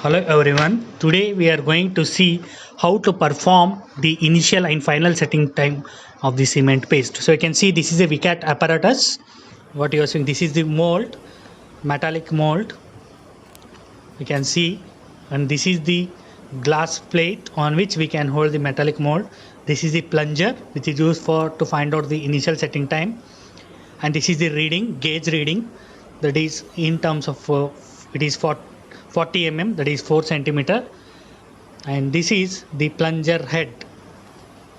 Hello everyone. Today we are going to see how to perform the initial and final setting time of the cement paste. So you can see this is a VCAT apparatus. What you are seeing, this is the mold, metallic mold. You can see, and this is the glass plate on which we can hold the metallic mold. This is the plunger which is used for to find out the initial setting time, and this is the reading gauge reading, that is in terms of it is for 40 mm, that is 4 centimeter, and this is the plunger head.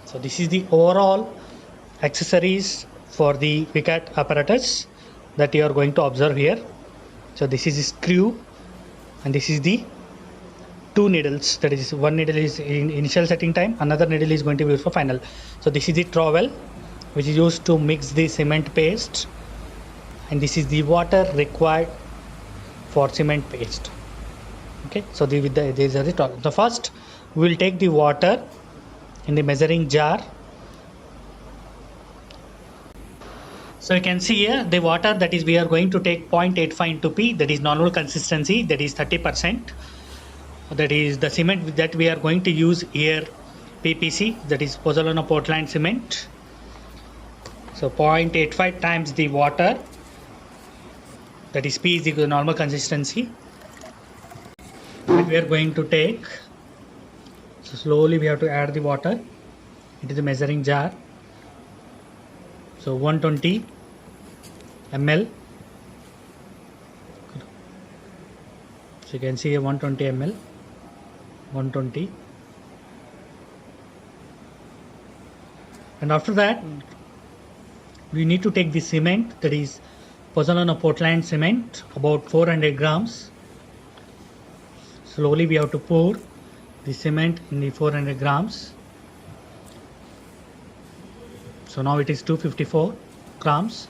So this is the overall accessories for the VCAT apparatus that you are going to observe here. So this is the screw, and this is the two needles, that is one needle is in initial setting time, another needle is going to be used for final. So this is the trowel which is used to mix the cement paste, and this is the water required for cement paste. Okay, so these are the first we will take the water in the measuring jar. So you can see here the water, that is we are going to take 0.85 into P, that is normal consistency, that is 30%. That is the cement that we are going to use here, PPC, that is pozzolana Portland cement. So 0.85 times the water, that is P is equal to normal consistency, that we are going to take. So slowly we have to add the water into the measuring jar. So 120 ml. So you can see here 120 ml, 120, and after that we need to take the cement, that is pozzolana Portland cement, about 400 grams. Slowly we have to pour the cement in the 400 grams. So now it is 254 grams.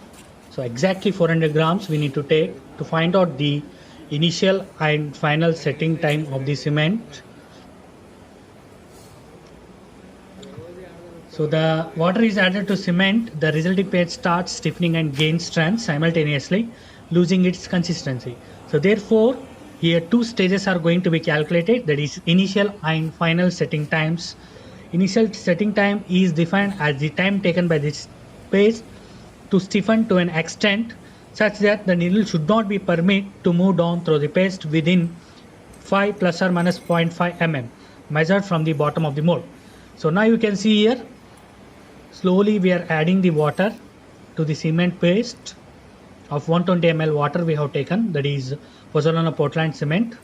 So exactly 400 grams we need to take to find out the initial and final setting time of the cement. So the water is added to cement, the resulting paste starts stiffening and gains strength simultaneously, losing its consistency. So therefore here two stages are going to be calculated, that is initial and final setting times. Initial setting time is defined as the time taken by this paste to stiffen to an extent such that the needle should not be permitted to move down through the paste within 5 plus or minus 0.5 mm measured from the bottom of the mold. So now you can see here, slowly we are adding the water to the cement paste of 120 ml water we have taken, that is pozzolana Portland cement.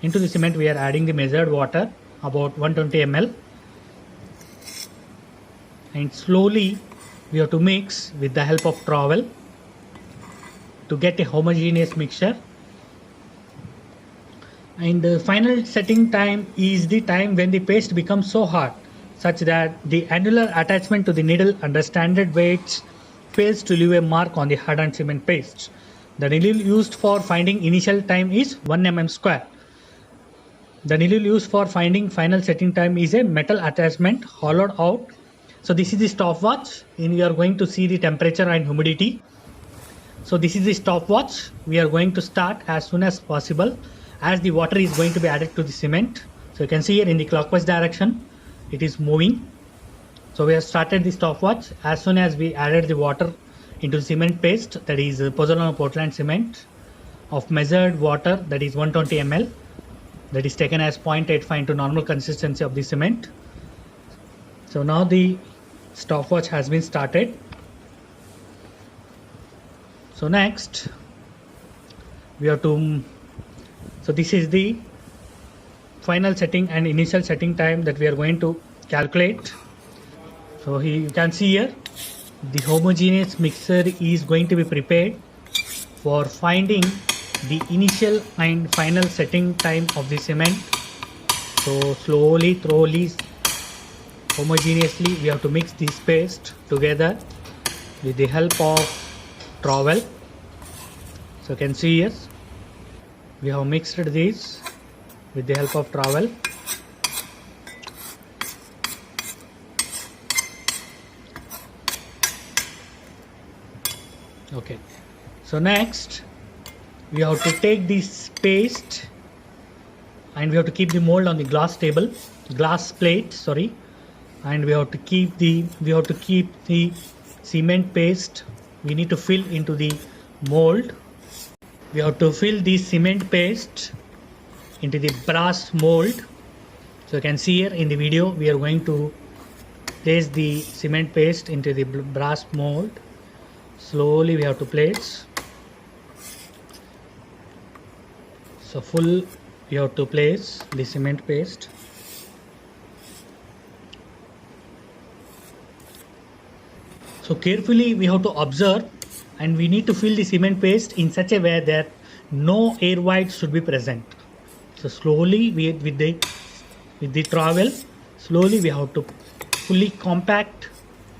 Into the cement we are adding the measured water, about 120 ml, and slowly we have to mix with the help of trowel to get a homogeneous mixture. And the final setting time is the time when the paste becomes so hard such that the annular attachment to the needle under standard weights fails to leave a mark on the hardened cement paste. The needle used for finding initial time is 1 mm square. The needle used for finding final setting time is a metal attachment hollowed out. So this is the stopwatch, and we are going to see the temperature and humidity. So this is the stopwatch. We are going to start as soon as possible as the water is going to be added to the cement. So you can see here in the clockwise direction it is moving. So we have started the stopwatch as soon as we added the water into the cement paste, that is pozzolana Portland cement, of measured water, that is 120 ml, that is taken as 0.85 into normal consistency of the cement. So now the stopwatch has been started. So next we have to, so this is the final setting and initial setting time that we are going to calculate. So here you can see here the homogeneous mixture is going to be prepared for finding the initial and final setting time of the cement. So slowly, thoroughly, homogeneously we have to mix this paste together with the help of trowel. So you can see here we have mixed these with the help of trowel. Okay, so next we have to take this paste and we have to keep the mold on the glass plate, sorry. And we have to keep the cement paste. We need to fill into the mold. We have to fill the cement paste into the brass mold. So you can see here in the video, we are going to place the cement paste into the brass mold. Slowly we have to place. So full we have to place the cement paste. So carefully we have to observe, and we need to fill the cement paste in such a way that no air voids should be present. So slowly with the trowel, slowly we have to fully compact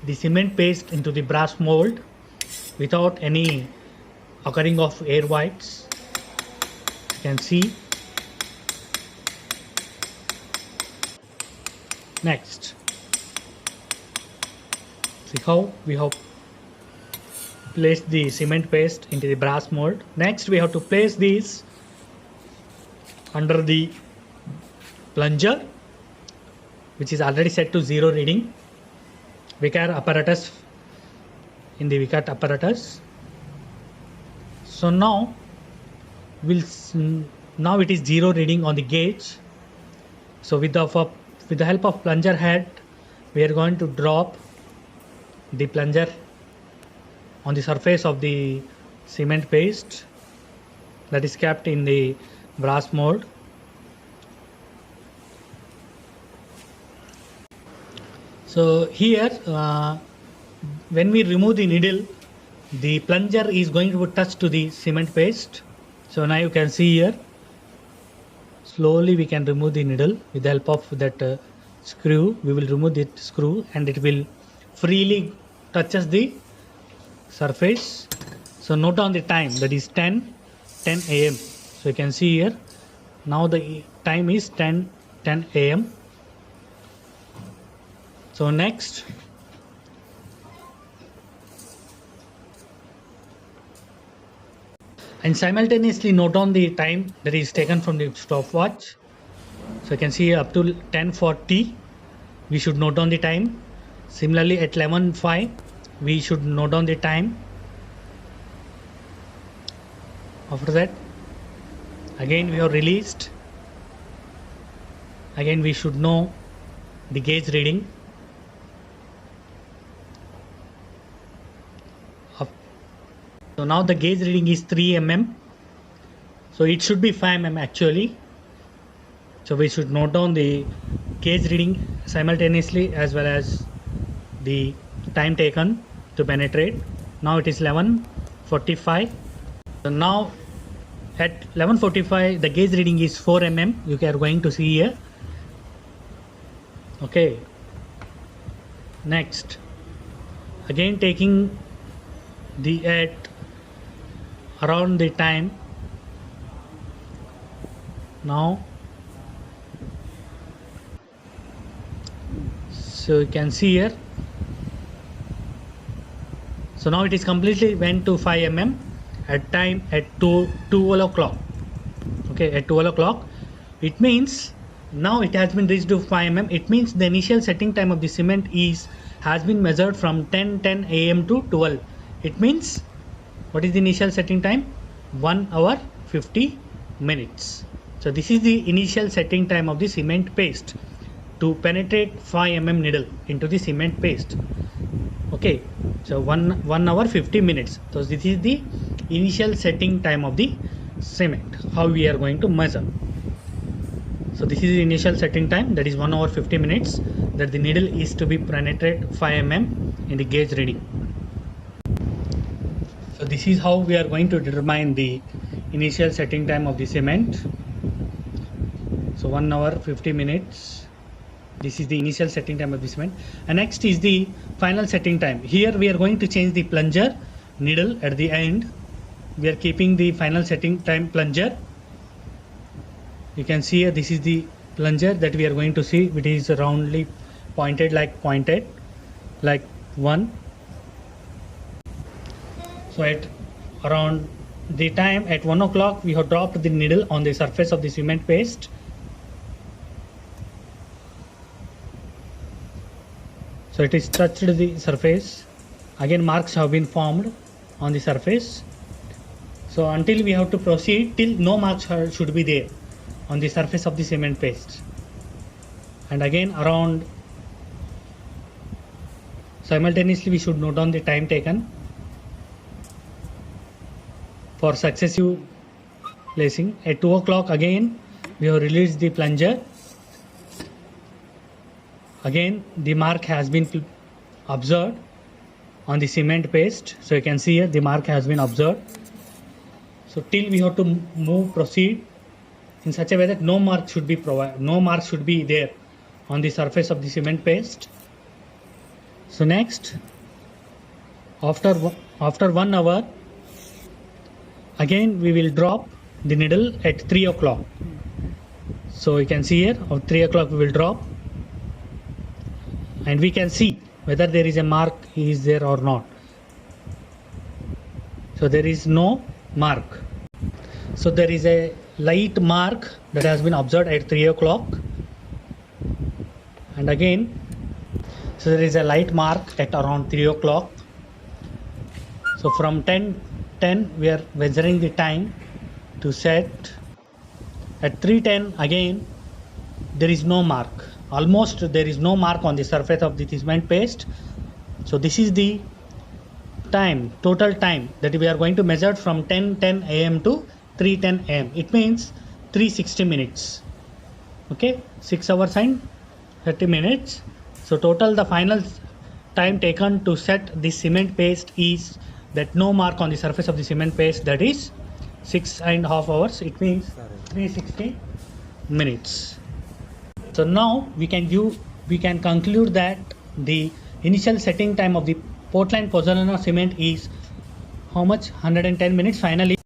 the cement paste into the brass mold without any occurring of air voids. You can see. Next, see how we have placed the cement paste into the brass mold. Next, we have to place these under the plunger, which is already set to 0 reading. Vicar apparatus, in the Vicar apparatus. So now it is 0 reading on the gauge. So with the help of plunger head, we are going to drop the plunger on the surface of the cement paste that is kept in the brass mold. So here when we remove the needle, the plunger is going to touch to the cement paste. So now you can see here, slowly we can remove the needle with the help of that screw. We will remove the screw and it will freely touches the surface. So note down the time, that is 10 a.m. So you can see here, now the time is 10 a.m. So next, and simultaneously note down the time that is taken from the stopwatch. So you can see up to 10:40 we should note down the time. Similarly at 11:05 we should note down the time. After that, again we have released. Again we should know the gauge reading. So now the gauge reading is 3 mm. So it should be 5 mm actually. So we should note down the gauge reading simultaneously as well as the time taken to penetrate. Now it is 11:45. So now at 11:45 the gauge reading is 4 mm. You are going to see here. Okay. Next, again taking the at around the time. Now, so you can see here. So now it is completely went to 5 mm at time at 12 o'clock. Okay, at 12 o'clock. It means now it has been reached to 5 mm. It means the initial setting time of the cement has been measured from 10 a.m. to 12. It means, what is the initial setting time? 1 hour 50 minutes. So this is the initial setting time of the cement paste to penetrate 5 mm needle into the cement paste. Okay, so 1 hour 50 minutes. So this is the initial setting time of the cement, how we are going to measure. So this is the initial setting time, that is 1 hour 50 minutes, that the needle is to be penetrate 5 mm in the gauge reading. So this is how we are going to determine the initial setting time of the cement. So 1 hour 50 minutes. This is the initial setting time of the cement. And next is the final setting time. Here we are going to change the plunger needle at the end. We are keeping the final setting time plunger. You can see here, this is the plunger that we are going to see. It is roundly pointed like one. So at around the time at 1 o'clock we have dropped the needle on the surface of the cement paste. So it is touched the surface. Again marks have been formed on the surface. So until we have to proceed till no marks should be there on the surface of the cement paste. And again around simultaneously we should note down the time taken for successive lacing. At 2 o'clock again we have released the plunger. Again the mark has been observed on the cement paste. So you can see here the mark has been observed. So till we have to proceed in such a way that no mark should be there on the surface of the cement paste. So next, after 1 hour, again we will drop the needle at 3 o'clock. So you can see here at 3 o'clock we will drop, and we can see whether there is a mark is there or not. So there is no mark. So there is a light mark that has been observed at 3 o'clock, and again so there is a light mark at around 3 o'clock. So from 10 we are measuring the time to set. At 3:10 again there is no mark, almost there is no mark on the surface of the cement paste. So this is the time, total time that we are going to measure from 10:10 am to 3:10 am. It means 360 minutes. Okay, 6 hours and 30 minutes. So total the final time taken to set the cement paste is that no mark on the surface of the cement paste, that is 6.5 hours. It means 360 minutes. So now we can conclude that the initial setting time of the Portland pozzolana cement is how much? 110 minutes. Finally